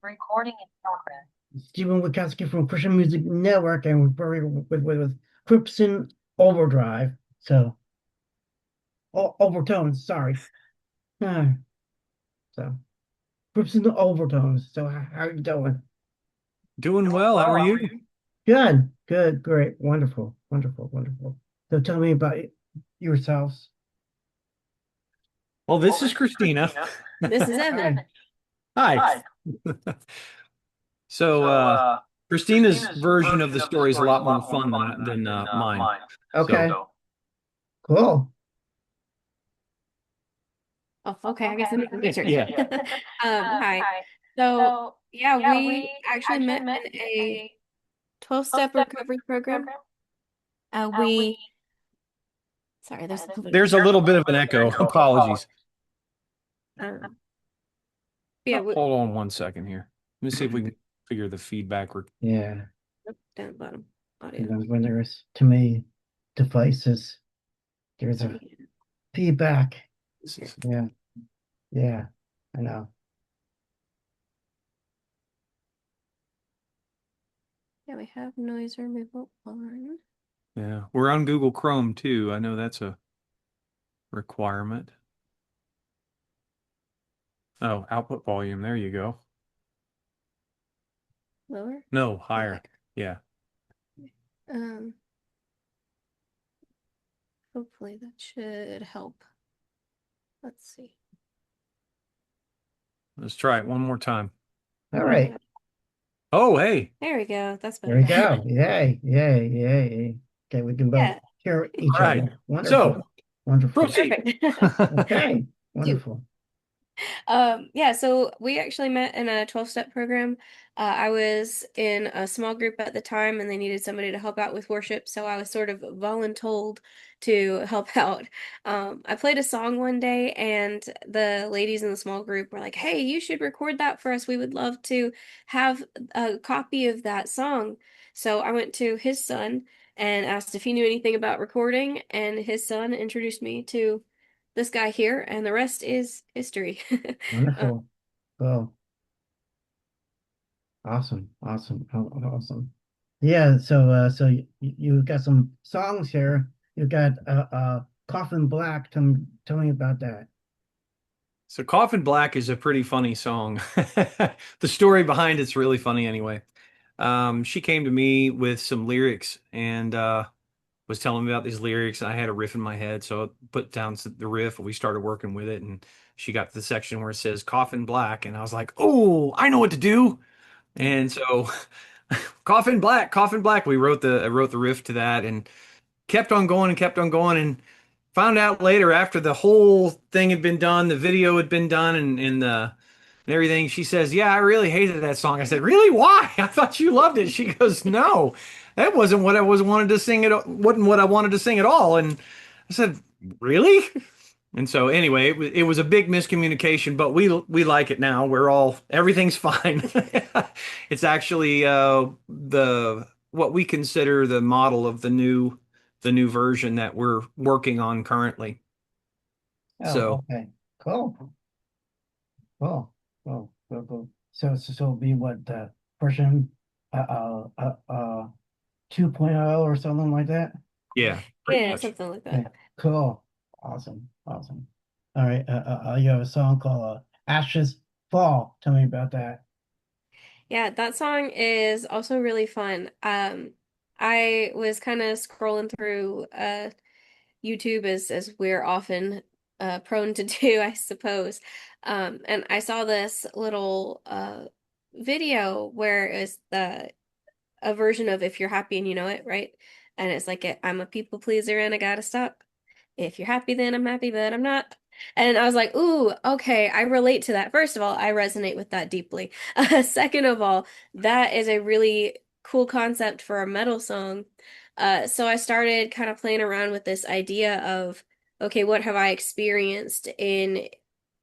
Recording in progress. Stephen Wachowski from Christian Music Network, and we're with Crimson Overdrive. So, Overtones, sorry. Ah, so, Crimson Overtones. So, how are you doing? Doing well. How are you? Good, good, great, wonderful, wonderful, wonderful. So, tell me about yourselves. Well, this is Christina. This is Evan. Hi. Hi. So, Christina's version of the story is a lot more fun than mine. Okay, So, cool. Oh, okay. I guess it's my turn. yeah. Hi. So, yeah, we actually met in a 12-step recovery program. We, sorry, there's a little bit of There's a little bit of an echo. Apologies. um, yeah, Hold on one second here. Let me see if we can figure the feedback. Yeah, down the bottom audio. sometimes when there's too many devices, there's a feedback. Yeah, yeah, I know. Yeah, we have noise removal on. Yeah, we're on Google Chrome too. I know that's a requirement. Oh, output volume. There you go. Lower. No, Oh, higher. Yeah. Um, hopefully that should help. Let's see. Let's try it one more time. All right. Oh, hey. There we go. That's There we better. go. Yay, yay, yay. Okay, we can both Yeah. hear each All right. other. Wonderful. So, Wonderful. proceed. Perfect. Okay, Two. wonderful. Yeah, so we actually met in a 12-step program. I was in a small group at the time and they needed somebody to help out with worship, so I was sort of voluntold to help out. I played a song one day and the ladies in the small group were like, "Hey, you should record that for us. We would love to have a copy of that song." So I went to his son and asked if he knew anything about recording, and his son introduced me to this guy here, and the rest is history. Uh, Wonderful. Oh, awesome. Awesome. Awesome. Yeah, so you got some songs here. You got Coffin Black. Tell me about that. So, Coffin Black is a pretty funny song. The story behind it's really funny anyway. She came to me with some lyrics and was telling me about these lyrics. I had a riff in my head, so I put down the riff and we started working with it. And she got to the section where it says Coffin Black, and I was like, "Oh, I know what to do." And so, Coffin Black, Coffin Black. I wrote the riff to that and kept on going and kept on going and found out later after the whole thing had been done, the video had been done and everything. She says, "Yeah, I really hated that song." I said, "Really? Why? I thought you loved it." She goes, "No, that wasn't what I was wanted to sing. It wasn't what I wanted to sing at all." And I said, "Really?" And so anyway, it was a big miscommunication, but we like it now. We're all everything's fine. It's actually the what we consider the model of the new version that we're working on currently. Oh, So okay. Cool. Cool. Cool. Cool. Cool. So it'll be what version 2.0 or something like that? yeah, pretty yeah, much. something like Okay. that. Cool. Awesome. Awesome. All right. You have a song called Ashes Fall. Tell me about that. Yeah, that song is also really fun. I was kind of scrolling through YouTube as we're often prone to do, I suppose. And I saw this little video where it's a version of If You're Happy and You Know It, right? And it's like I'm a people pleaser and I gotta stop. If you're happy, then I'm happy, but I'm not. And I was like, ooh, okay, I relate to that. First of all, I resonate with that deeply. Second of all, that is a really cool concept for a metal song. So I started kind of playing around with this idea of, okay, what have I experienced in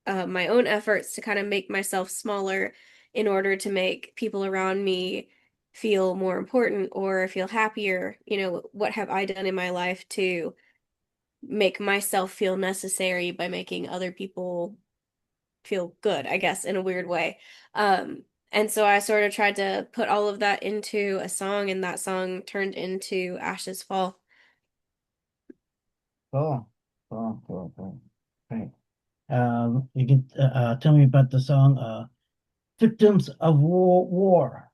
my own efforts to kind of make myself smaller in order to make people around me feel more important or feel happier? You know, what have I done in my life to make myself feel necessary by making other people feel good, I guess, in a weird way. Um, And so I sort of tried to put all of that into a song, and that song turned into Ashes Fall. Cool. Cool. Cool. Cool. Right. You can tell me about the song "Victims of War."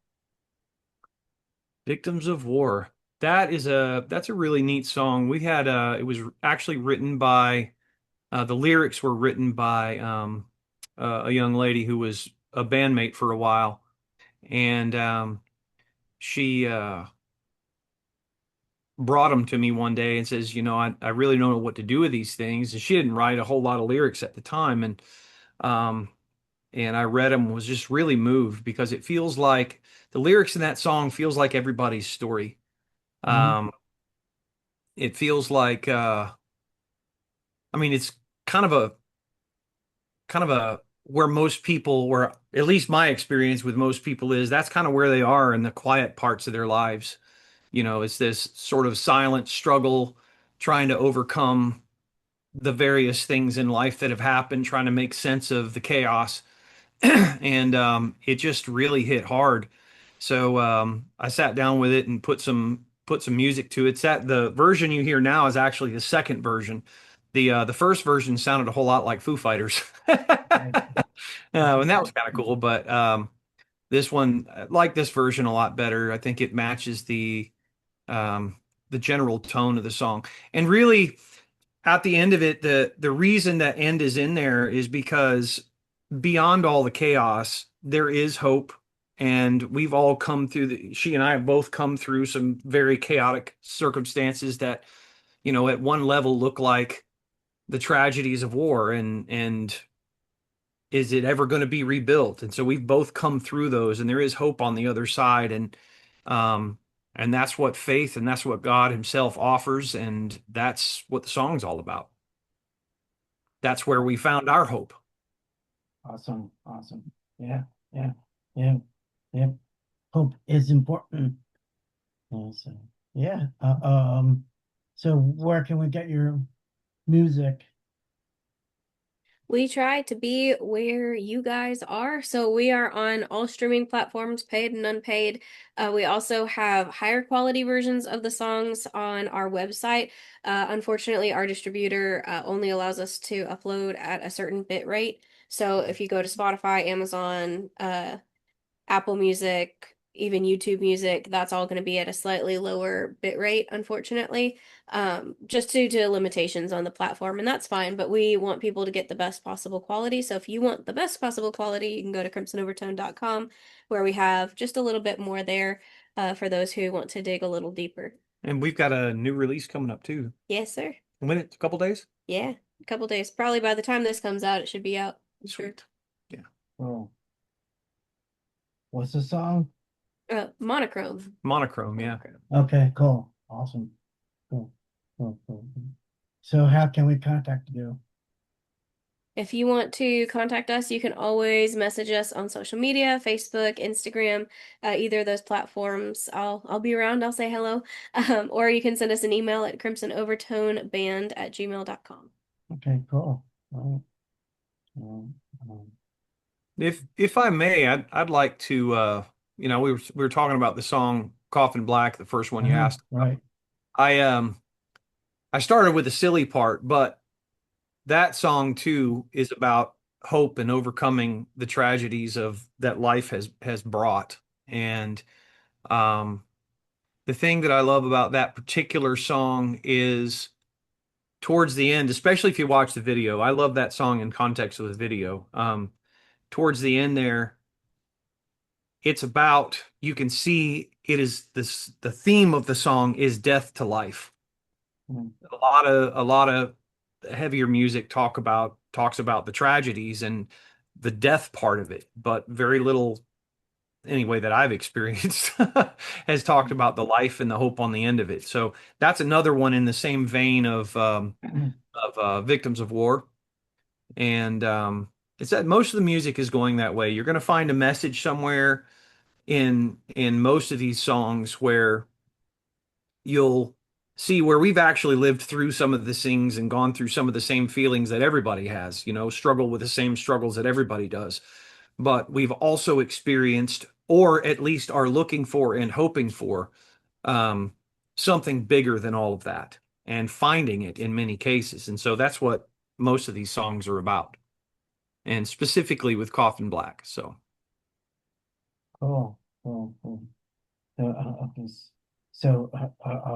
Victims of War. That's a really neat song. We had it was actually written by the lyrics were written by a young lady who was a bandmate for a while, and she brought them to me one day and says, I really don't know what to do with these things. And she didn't write a whole lot of lyrics at the time, um, and I read them, was just really moved because it feels like the lyrics in that song feels like everybody's story. Mhm. Um, it feels like I mean, it's kind of a where most people, where at least my experience with most people is, that's kind of where they are in the quiet parts of their lives. It's this sort of silent struggle trying to overcome the various things in life that have happened, trying to make sense of the chaos. And it just really hit hard. So I sat down with it and put some music to it. The version you hear now is actually the second version. The first version sounded a whole lot like Foo Fighters. Right. And that was kind of cool. But this one, I like this version a lot better. I think it matches um, the general tone of the song. And really, at the end of it, the reason that end is in there is because beyond all the chaos, there is hope. And we've all come through she and I have both come through some very chaotic circumstances that, at one level look like the tragedies of war, and is it ever going to be rebuilt? And so we've both come through those, and there is hope on the other side. Um, and that's what faith and that's what God Himself offers, and that's what the song's all about. That's where we found our hope. Awesome. Awesome. Yeah. Yeah. Yeah. Yeah. Hope is important. So yeah. So where can we get your music? We try to be where you guys are. So we are on all streaming platforms, paid and unpaid. We also have higher quality versions of the songs on our website. Unfortunately, our distributor only allows us to upload at a certain bit rate. So if you go to Spotify, Amazon, Apple Music, even YouTube Music, that's all going to be at a slightly lower bit rate, unfortunately, just due to limitations on the platform, and that's fine. But we want people to get the best possible quality. So if you want the best possible quality, you can go to crimsonovertone.com, where we have just a little bit more there for those who want to dig a little deeper. And we've got a new release coming up too. Yes, sir. When it's a couple days? Yeah, a couple days. Probably by the time this comes out, it should be out. I'm sure. Sweet. Yeah. Oh, what's the song? Monochrome. Monochrome, yeah. Okay, cool. Awesome. Cool. Cool. Cool. So how can we contact you? If you want to contact us, you can always message us on social media, Facebook, Instagram, either of those platforms. I'll be around. I'll say hello. Or you can send us an email at crimsonovertoneband@gmail.com. Okay, cool. All right. Um, If I may, I'd like to we were talking about the song Coffin Black, the first one you asked. right. I I started with the silly part, but that song too is about hope and overcoming the tragedies of that life has brought. And um the thing that I love about that particular song is towards the end, especially if you watch the video. I love that song in context of the video. Towards the end there, it's about, you can see it is this, the theme of the song is death to life. Mhm. A lot of heavier music talks about the tragedies and the death part of it, but very little, anyway, that I've experienced has talked about the life and the hope on the end of it. So that's another one in the same vein of Victims of War. And it's that most of the music is going that way. You're going to find a message somewhere in most of these songs where you'll see where we've actually lived through some of the things and gone through some of the same feelings that everybody has, struggle with the same struggles that everybody does. but we've also experienced, or at least are looking for and hoping for, um, something bigger than all of that and finding it in many cases. And so that's what most of these songs are about, and specifically with Coffin Black. So Cool, cool, cool. So, okay. So,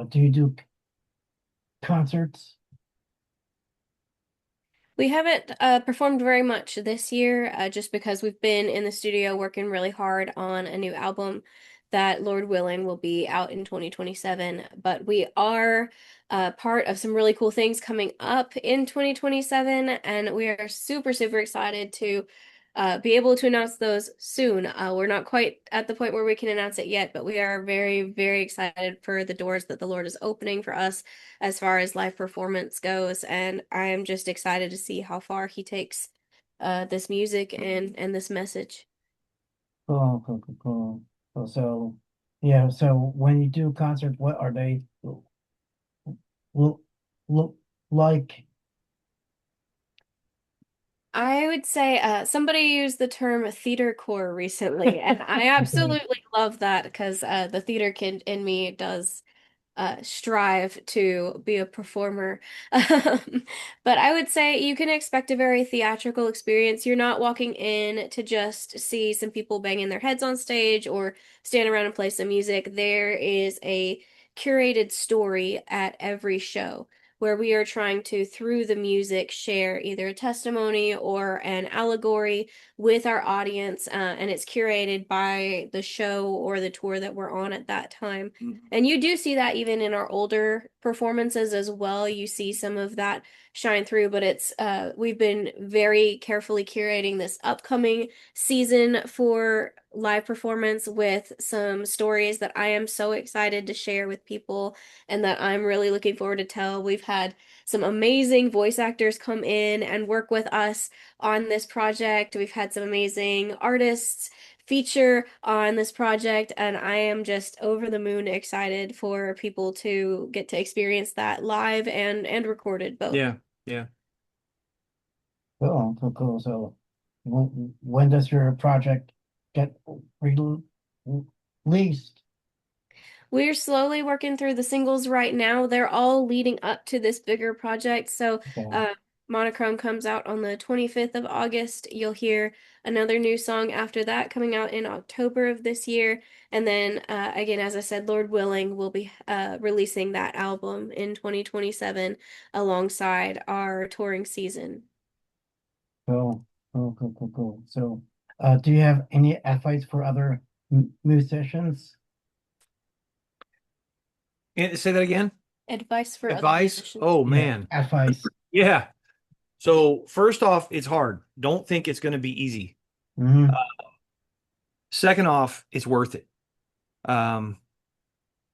do you do concerts? We haven't performed very much this year, just because we've been in the studio working really hard on a new album that, Lord willing, will be out in 2027. But we are part of some really cool things coming up in 2027, and we are super, super excited to be able to announce those soon. We're not quite at the point where we can announce it yet, but we are very, very excited for the doors that the Lord is opening for us as far as live performance goes, and I am just excited to see how far he takes this music and this message. Cool, cool, cool, cool. So, yeah. So, when you do concerts, what are they look look like? I would say somebody used the term theater core recently, and I Okay. absolutely love that because the theater kid in me does strive to be a performer. But I would say you can expect a very theatrical experience. You're not walking in to just see some people banging their heads on stage or stand around and play some music. There is a curated story at every show where we are trying to, through the music, share either a testimony or an allegory with our audience, and it's curated by the show or the tour that we're on at that time. And you do see that even in our older performances as well. You see some of that shine through, but it's we've been very carefully curating this upcoming season for live performance with some stories that I am so excited to share with people and that I'm really looking forward to tell. We've had some amazing voice actors come in and work with us on this project. We've had some amazing artists feature on this project, and I am just over the moon excited for people to get to experience that live and recorded both. yeah, yeah. Cool, cool, cool. So, when does your project get re released? We're slowly working through the singles right now. They're all leading up to this bigger project. So, Okay. uh, Monochrome comes out on the 25th of August. You'll hear another new song after that coming out in October of this year. And then, again, as I said, Lord willing, we'll be releasing that album in 2027 alongside our touring season. Cool, cool, cool, cool, cool. So, do you have any advice for other musicians? Say that again. Advice for other Advice? musicians. Oh Yeah, man. advice. Yeah. So first off, it's hard. Don't think it's going to be easy. Hmm. Second off, it's worth it. Um,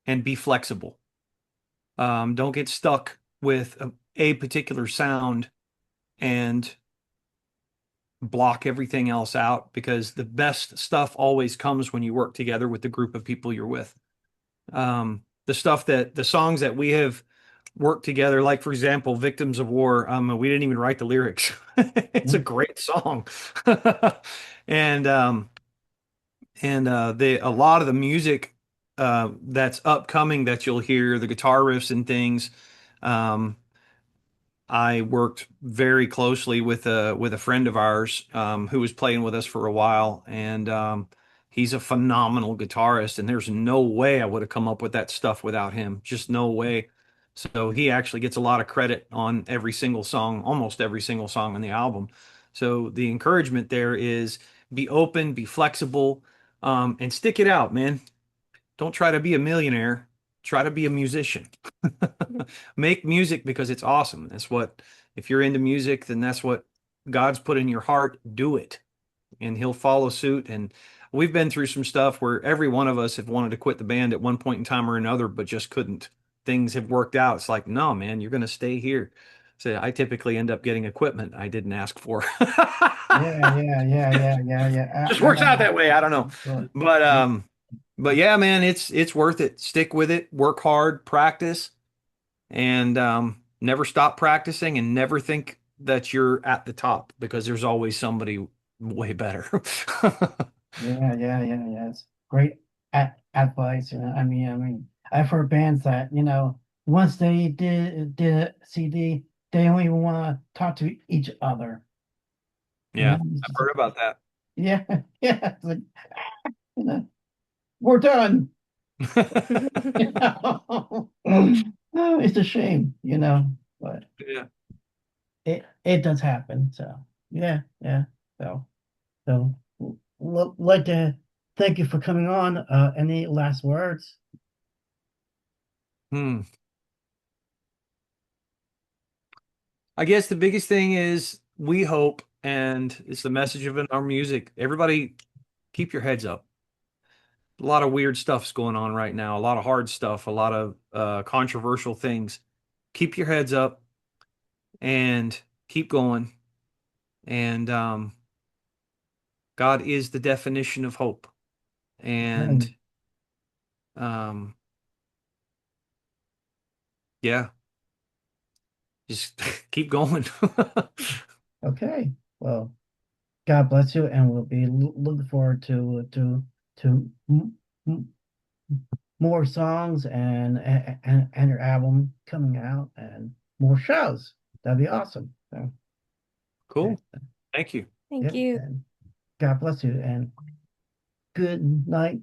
and be flexible. Don't get stuck with a particular sound and block everything else out, because the best stuff always comes when you work together with the group of people you're with. The songs that we have worked together, like for example, Victims of War, we didn't even write the lyrics. It's a great song. And a lot of the music that's upcoming that you'll hear, the guitar riffs and things. Um, I worked very closely with a friend of ours who was playing with us for a while, and he's a phenomenal guitarist. And there's no way I would have come up with that stuff without him. Just no way. So he actually gets a lot of credit on every single song, almost every single song on the album. So the encouragement there is be open, be flexible, and stick it out, man. Don't try to be a millionaire. Try to be a musician. Make music because it's awesome. That's what, if you're into music, then that's what God's put in your heart. Do it, and He'll follow suit. And we've been through some stuff where every one of us have wanted to quit the band at one point in time or another, but just couldn't. Things have worked out. It's like, no, man, you're going to stay here. So I typically end up getting equipment I didn't ask for. Yeah, yeah, yeah, yeah, yeah, yeah. Just works out that way. I don't know. Well, But yeah, um but yeah, man, it's worth it. Stick with it, work hard, practice, and never stop practicing, and never think that you're at the top, because there's always somebody way better. Yeah. It's great advice. I've heard bands that, once they did a CD, they don't even want to talk to each other. Yeah, It's I've just heard like, about that. yeah, yeah. It's like, you know, we're done. No, it's a shame, but Yeah. it does happen. So yeah. So so like to thank you for coming on. Any last words? Hmm. I guess the biggest thing is we hope, and it's the message of our music. Everybody, keep your heads up. A lot of weird stuff's going on right now. A lot of hard stuff. A lot of controversial things. Keep your heads up and keep going. And God is the definition of hope. And Okay. um, yeah, just keep going. Okay. Well, God bless you, and we'll be looking forward to more songs and your album coming out and more shows. That'd be awesome. So, and, Cool. Thank you. Thank yep, you. and God bless you, and good night.